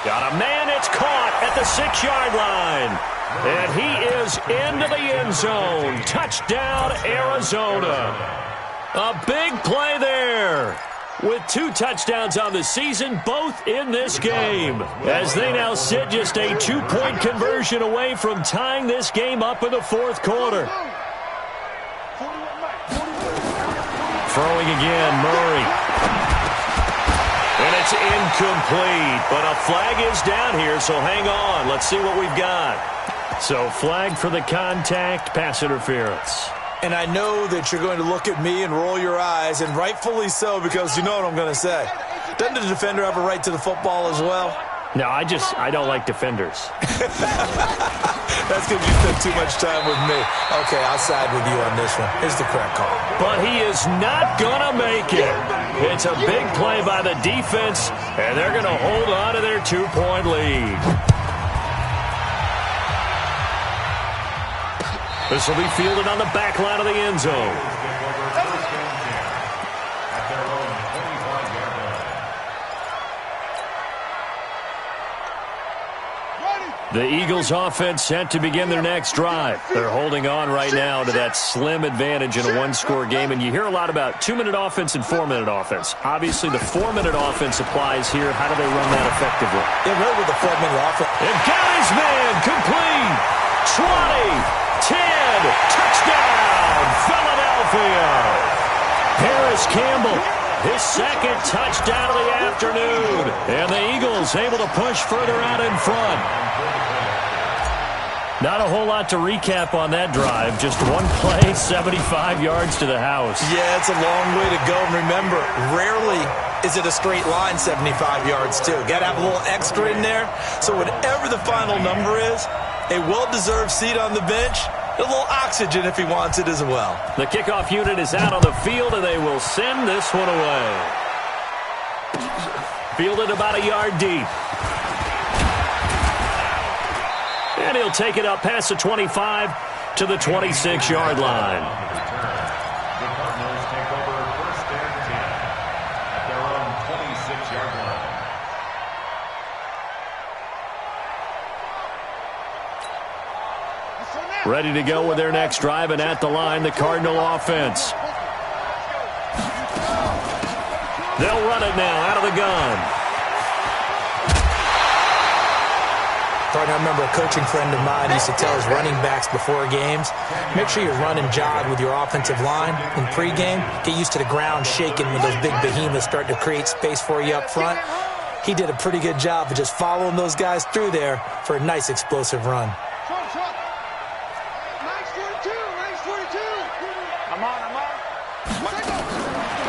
Got a man. It's caught at the 6-yard line. And he is into the end zone. Touchdown, Arizona. A big play there. With 2 touchdowns on the season, both in this game. As they now sit just a 2-point conversion away from tying this game up in the fourth quarter. Throwing again, Murray. And it's incomplete, but a flag is down here, so hang on. Let's see what we've got. So flag for the contact, pass interference. And I know that you're going to look at me and roll your eyes, and rightfully so, because you know what I'm going to say. Doesn't the defender have a right to the football as well? No, I don't like defenders. That's because you spend too much time with me. Okay, I'll side with you on this one. Here's the correct call. But he is not going to make it. It's a big play by the defense, and they're going to hold on to their 2-point lead. This will be fielded on the back line of the end zone. The Eagles offense set to begin their next drive. They're holding on right now to that slim advantage in a one-score game, and you hear a lot about 2-minute offense and 4-minute offense. Obviously, the 4-minute offense applies here. How do they run that effectively? Yeah, right with the 4-minute offense. And Gary's man, complete. 20, 10, touchdown, Philadelphia. Harris Campbell, his second touchdown of the afternoon. And the Eagles able to push further out in front. Not a whole lot to recap on that drive. Just one play, 75 yards to the house. Yeah, it's a long way to go. And remember, rarely is it a straight line 75 yards, too. Got to have a little extra in there. So whatever the final number is, a well-deserved seat on the bench, a little oxygen if he wants it as well. The kickoff unit is out on the field, and they will send this one away. Fielded about a yard deep. And he'll take it up past the 25 to the 26-yard line. The Cardinals take over first and 10 at their own 26-yard line. Ready to go with their next drive, and at the line, the Cardinal offense. They'll run it now out of the gun. I remember a coaching friend of mine used to tell his running backs before games, make sure you run and jog with your offensive line in pregame. Get used to the ground shaking when those big behemoths start to create space for you up front. He did a pretty good job of just following those guys through there for a nice explosive run.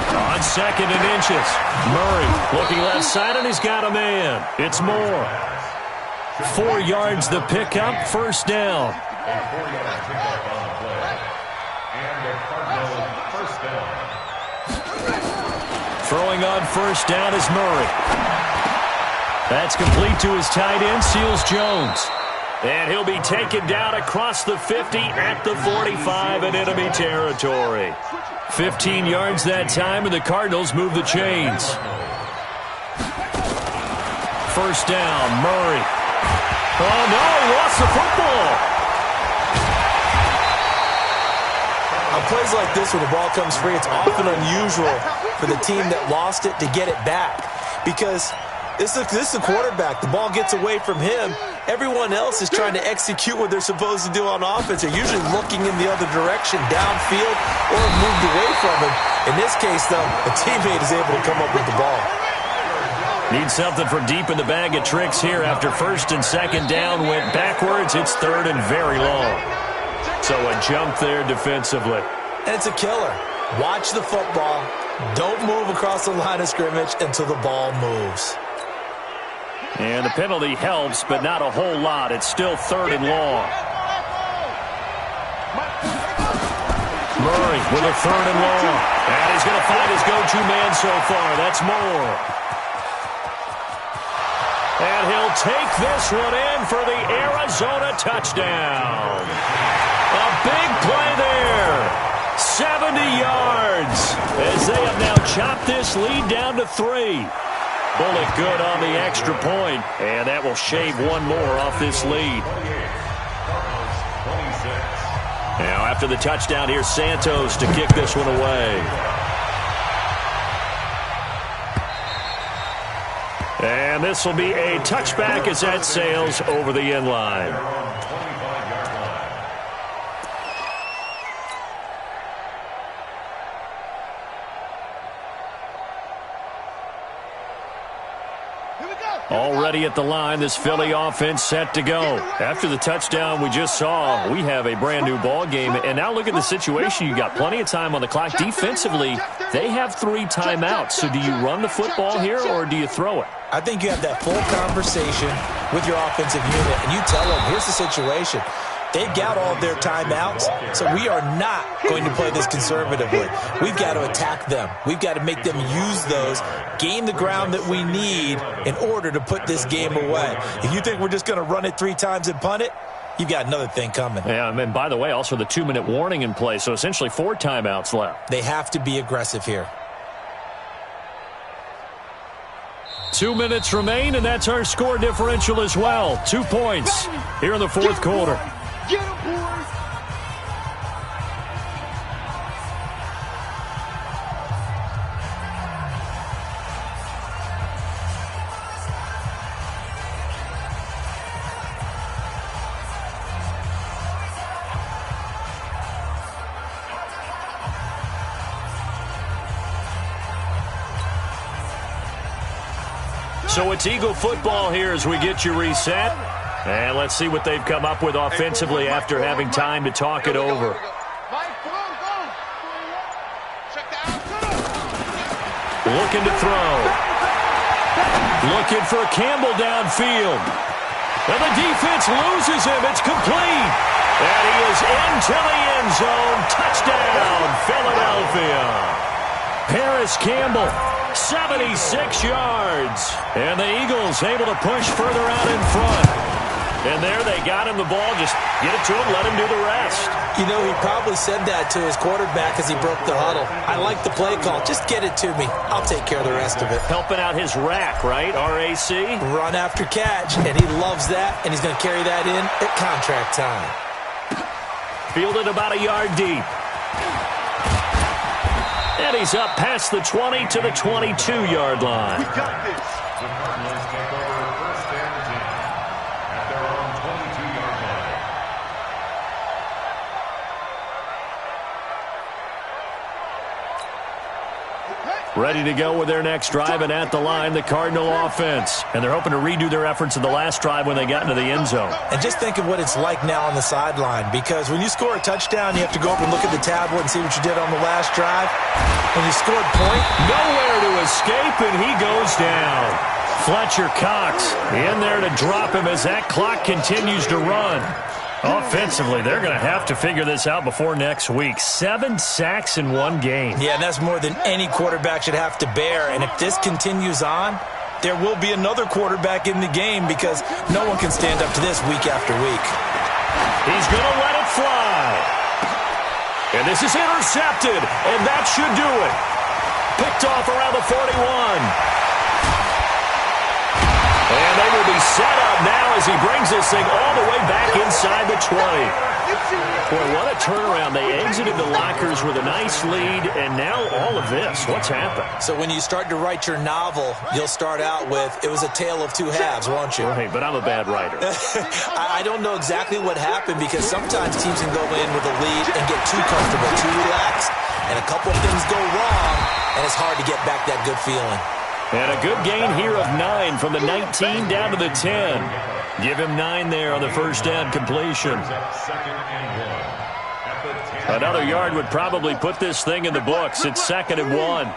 On second and inches, Murray looking left side, and he's got a man. It's Moore. 4 yards the pickup, first down. A 4-yard pickup on the play. And the Cardinals first down. Throwing on first down is Murray. That's complete to his tight end, Seals Jones. And he'll be taken down across the 50 at the 45 in enemy territory. 15 yards that time, and the Cardinals move the chains. First down, Murray. Oh, no, he lost the football. On plays like this where the ball comes free, it's often unusual for the team that lost it to get it back. Because this is a quarterback. The ball gets away from him. Everyone else is trying to execute what they're supposed to do on offense. They're usually looking in the other direction, downfield, or moved away from him. In this case, though, a teammate is able to come up with the ball. Need something from deep in the bag of tricks here after first and second down went backwards. It's third and very long. So a jump there defensively. And it's a killer. Watch the football. Don't move across the line of scrimmage until the ball moves. And the penalty helps, but not a whole lot. It's still third and long. Murray with a third and long. And he's going to find his go-to man so far. That's Moore. And he'll take this one in for the Arizona touchdown. A big play there. 70 yards as they have now chopped this lead down to 3. Bullock good on the extra point, and that will shave one more off this lead. Now after the touchdown, here's Santos to kick this one away. And this will be a touchback as that sails over the end line. Already at the line, this Philly offense set to go. After the touchdown we just saw, we have a brand new ball game. And now look at the situation. You got plenty of time on the clock. Defensively, they have 3 timeouts. So do you run the football here or do you throw it? I think you have that full conversation with your offensive unit, and you tell them, here's the situation. They've got all of their timeouts, so we are not going to play this conservatively. We've got to attack them. We've got to make them use those, gain the ground that we need in order to put this game away. If you think we're just going to run it 3 times and punt it, you've got another thing coming. Yeah, and by the way, also the 2-minute warning in play, so essentially 4 timeouts left. They have to be aggressive here. 2 minutes remain, and that's our score differential as well. 2 points here in the fourth quarter. Get him, boys! So it's Eagle football here as we get you reset. And let's see what they've come up with offensively after having time to talk it over. Looking to throw. Looking for Campbell downfield. And the defense loses him. It's complete. And he is into the end zone. Touchdown, Philadelphia. Paris Campbell, 76 yards. And the Eagles able to push further out in front. And there they got him the ball. Just get it to him, let him do the rest. You know, he probably said that to his quarterback as he broke the huddle. I like the play call. Just get it to me. I'll take care of the rest of it. Helping out his rack, right? RAC? Run after catch, and he loves that, and he's going to carry that in at contract time. Fielded about a yard deep. And he's up past the 20 to the 22-yard line. We got this. The Cardinals take over first and 10 at their own 22-yard line. Ready to go with their next drive, and at the line, the Cardinal offense. And they're hoping to redo their efforts in the last drive when they got into the end zone. And just think of what it's like now on the sideline, because when you score a touchdown, you have to go up and look at the tablet and see what you did on the last drive. When you scored point, nowhere to escape, and he goes down. Fletcher Cox in there to drop him as that clock continues to run. Offensively, they're going to have to figure this out before next week. 7 sacks in one game. Yeah, and that's more than any quarterback should have to bear. And if this continues on, there will be another quarterback in the game because no one can stand up to this week after week. He's going to let it fly. And this is intercepted, and that should do it. Picked off around the 41. And they will be set up now as he brings this thing all the way back inside the 20. Boy, what a turnaround. They exited the lockers with a nice lead, and now all of this. What's happened? So when you start to write your novel, you'll start out with, it was a tale of two halves, won't you? Right, but I'm a bad writer. I don't know exactly what happened because sometimes teams can go in with a lead and get too comfortable, too relaxed, and a couple of things go wrong, and it's hard to get back that good feeling. And a good gain here of 9 from the 19 down to the 10. Give him 9 there on the first down completion. Another yard would probably put this thing in the books. It's 2nd and 1.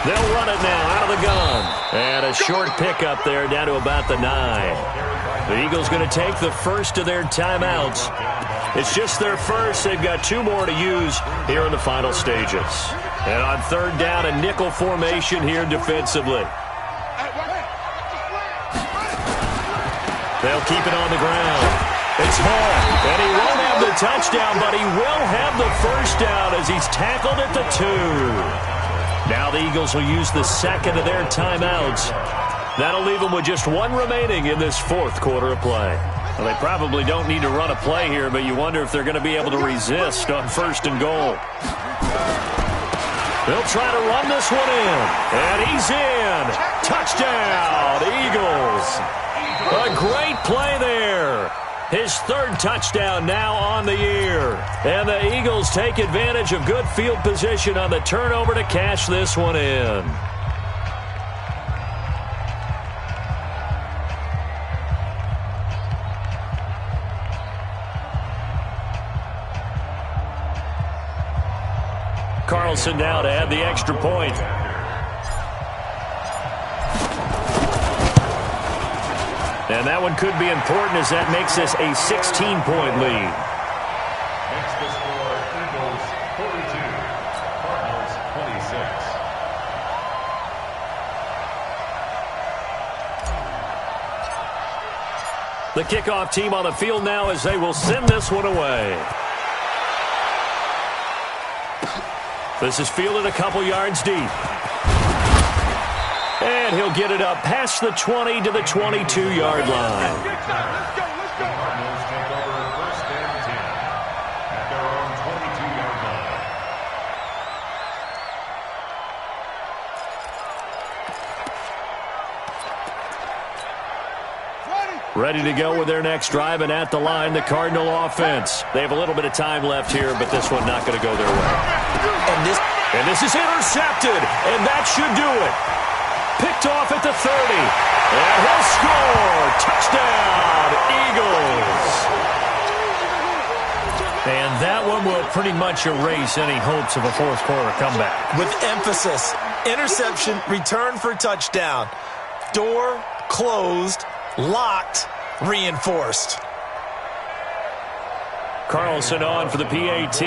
They'll run it now out of the gun. And a short pickup there down to about the 9. The Eagles going to take the first of their timeouts. It's just their first. They've got 2 more to use here in the final stages. And on 3rd down, a nickel formation here defensively. They'll keep it on the ground. It's Hall, and he won't have have the touchdown, but he will have the first down as he's tackled at the 2. Now the Eagles will use the second of their timeouts. That'll leave them with just one remaining in this fourth quarter of play. Well, they probably don't need to run a play here, but you wonder if they're going to be able to resist on first and goal. They'll try to run this one in, and he's in. Touchdown, Eagles. A great play there. His third touchdown now on the year. And the Eagles take advantage of good field position on the turnover to cash this one in. Carlson now to add the extra point. And that one could be important as that makes this a 16-point lead. Makes the score Eagles 42, Cardinals 26. The kickoff team on the field now as they will send this one away. This is fielded a couple yards deep. And he'll get it up past the 20 to the 22-yard line. The Cardinals take over first and 10 at their own 22-yard line. Ready to go with their next drive, and at the line, the Cardinal offense. They have a little bit of time left here, but this one not going to go their way. And this is intercepted, and that should do it. Picked off at the 30. And he'll score. Touchdown, Eagles. And that one will pretty much erase any hopes of a fourth quarter comeback. With emphasis, interception, return for touchdown. Door closed, locked, reinforced. Carlson on for the PAT.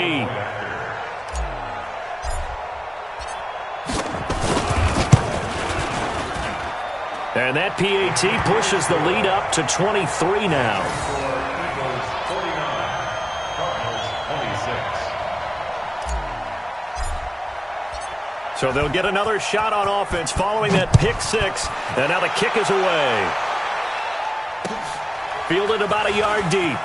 And that PAT pushes the lead up to 23 now. Eagles 49, Cardinals 26. So they'll get another shot on offense following that pick six. And now the kick is away. Fielded about a yard deep.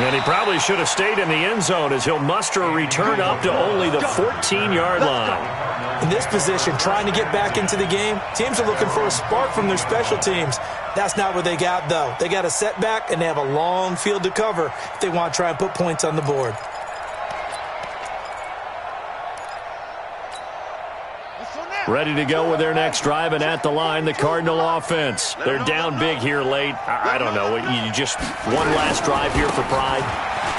And he probably should have stayed in the end zone as he'll muster a return up to only the 14-yard line. In this position, trying to get back into the game, teams are looking for a spark from their special teams. That's not what they got, though. They got a setback, and they have a long field to cover if they want to try and put points on the board. Ready to go with their next drive, and at the line, the Cardinal offense. They're down big here late. I don't know. You just one last drive here for pride.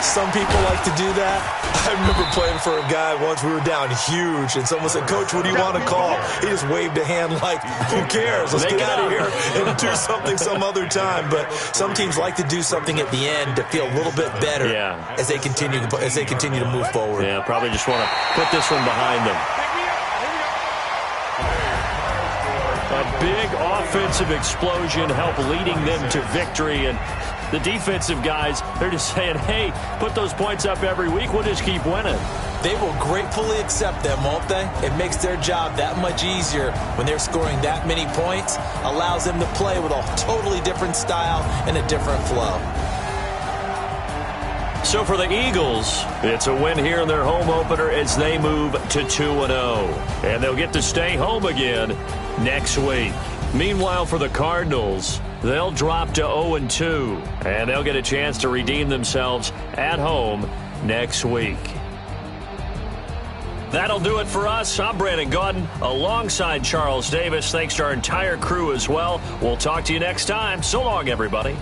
Some people like to do that. I remember playing for a guy once. We were down huge, and someone said, "Coach, what do you want to call?" He just waved a hand like, "Who cares? Let's get out of here and do something some other time." But some teams like to do something at the end to feel a little bit better as they continue to move forward. Yeah, probably just want to put this one behind them. A big offensive explosion helped leading them to victory, and the defensive guys, they're just saying, hey, put those points up every week, we'll just keep winning. They will gratefully accept them, won't they? It makes their job that much easier when they're scoring that many points, allows them to play with a totally different style and a different flow. So for the Eagles, it's a win here in their home opener as they move to 2-0. And they'll get to stay home again next week. Meanwhile, for the Cardinals, they'll drop to 0-2. And they'll get a chance to redeem themselves at home next week. That'll do it for us. I'm Brandon Gaudin alongside Charles Davis. Thanks to our entire crew as well. We'll talk to you next time. So long, everybody.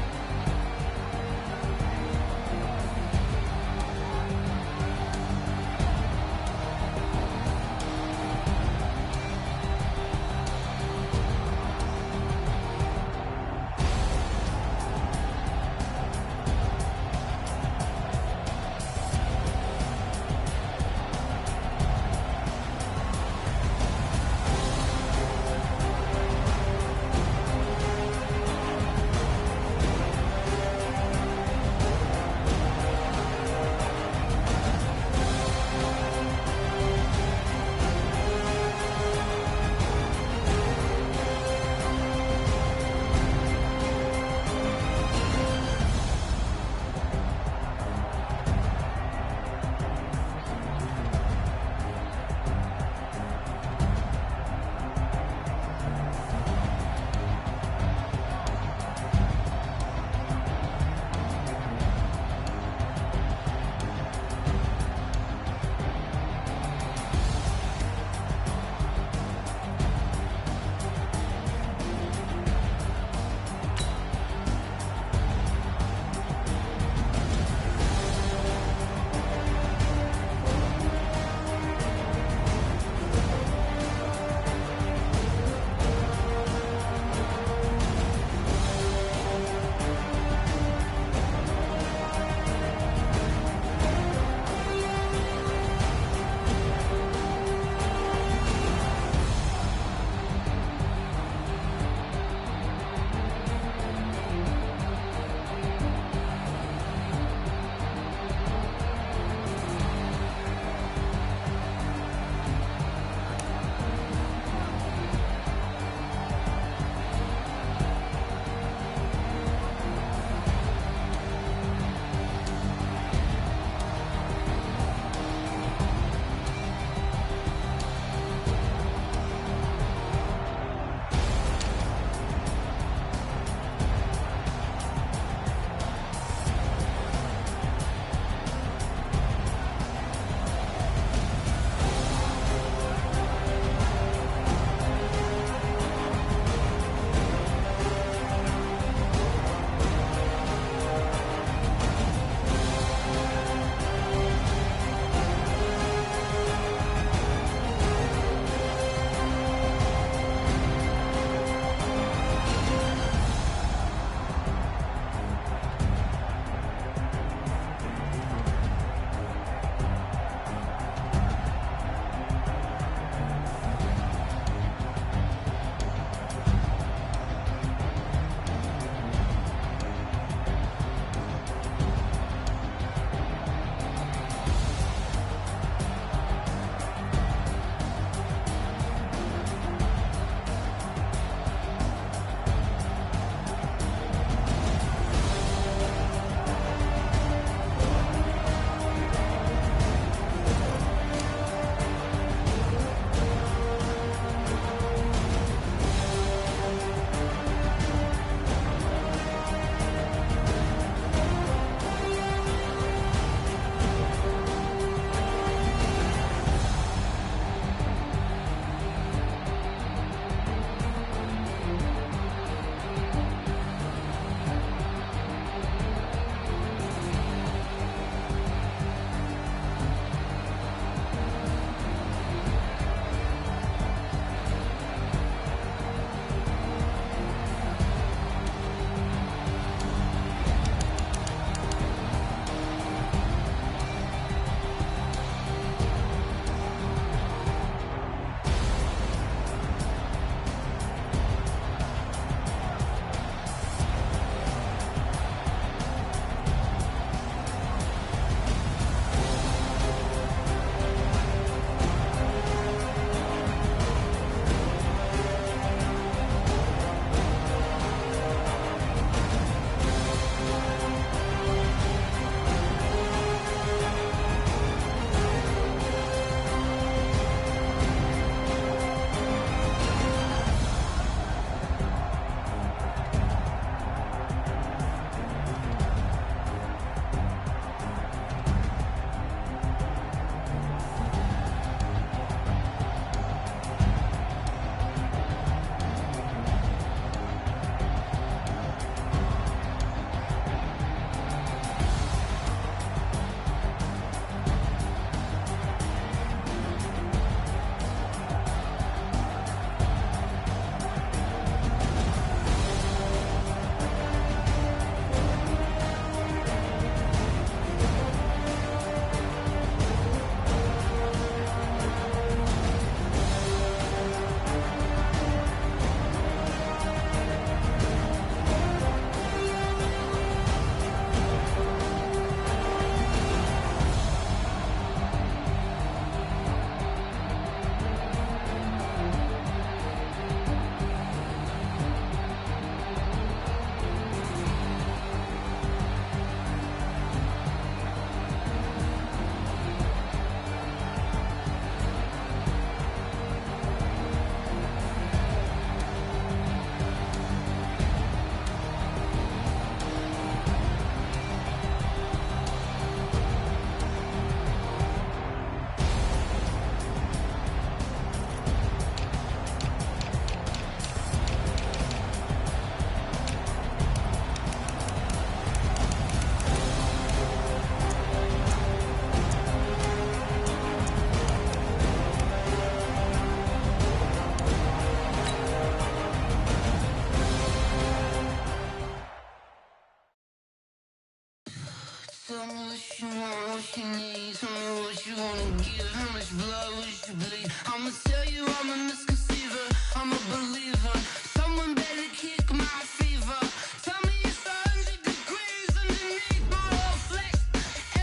Tell me what you want, what you need. Tell me what you wanna give. How much blood would you bleed? I'ma tell you I'm a misconceiver. I'm a believer. Someone better kick my fever. Tell me it's 100 degrees underneath my whole flesh.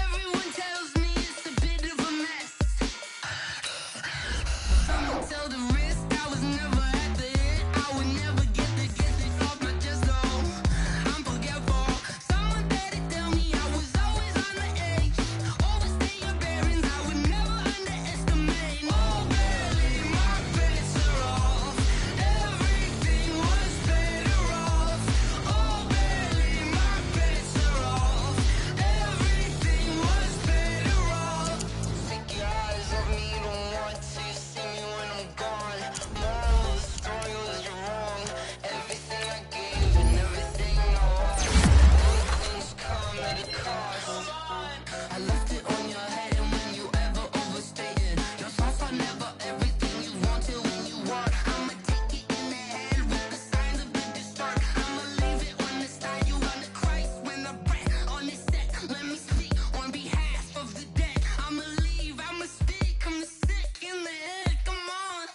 Everyone tells me it's a bit of a mess. Someone tell the risk I was never at the hit. I would never get this off my chest though. I'm forgetful. Someone better tell me I was always on the edge. Overstay your bearings, I would never underestimate. Oh, barely my bets are off. Everything was better off. Oh, barely my bets are off. Everything was better off. Take your eyes off me, don't want to see me when I'm gone. Moral of the story was you're wrong. Everything I gave and everything I want. Good things come at a cost. I left it on your head, and when you ever overstay it, your thoughts are never everything you want till when you want. I'ma take it in the head with the signs of the distort. I'ma leave it on the side. You on the Christ when the breath on this set. Let me speak on behalf of the dead. I'ma leave, I'ma speak. I'm sick in the head. Come on,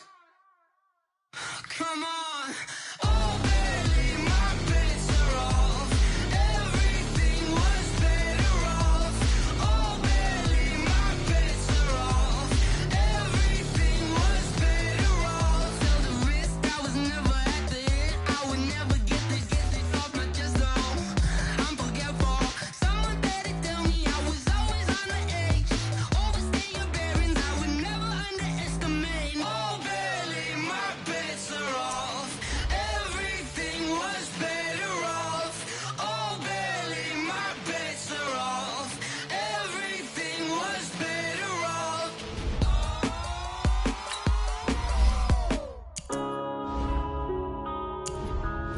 come on. Oh, barely my bets are off. Everything was better off. Oh, barely my bets are off. Everything was better off. Tell the risk I was never at the hit. I would never get this off my chest though. I'm forgetful. Someone better tell me I was always on the edge. Overstay your bearings, I would never underestimate. Oh, barely my bets are off. Everything was better off. Oh, barely my bets are off. Everything was better off.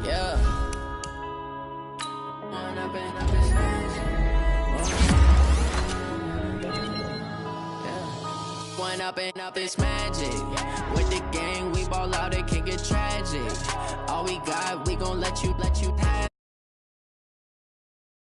Yeah. One up and up is magic. With the gang, we ball out, it can get tragic. All we got, we gon' let you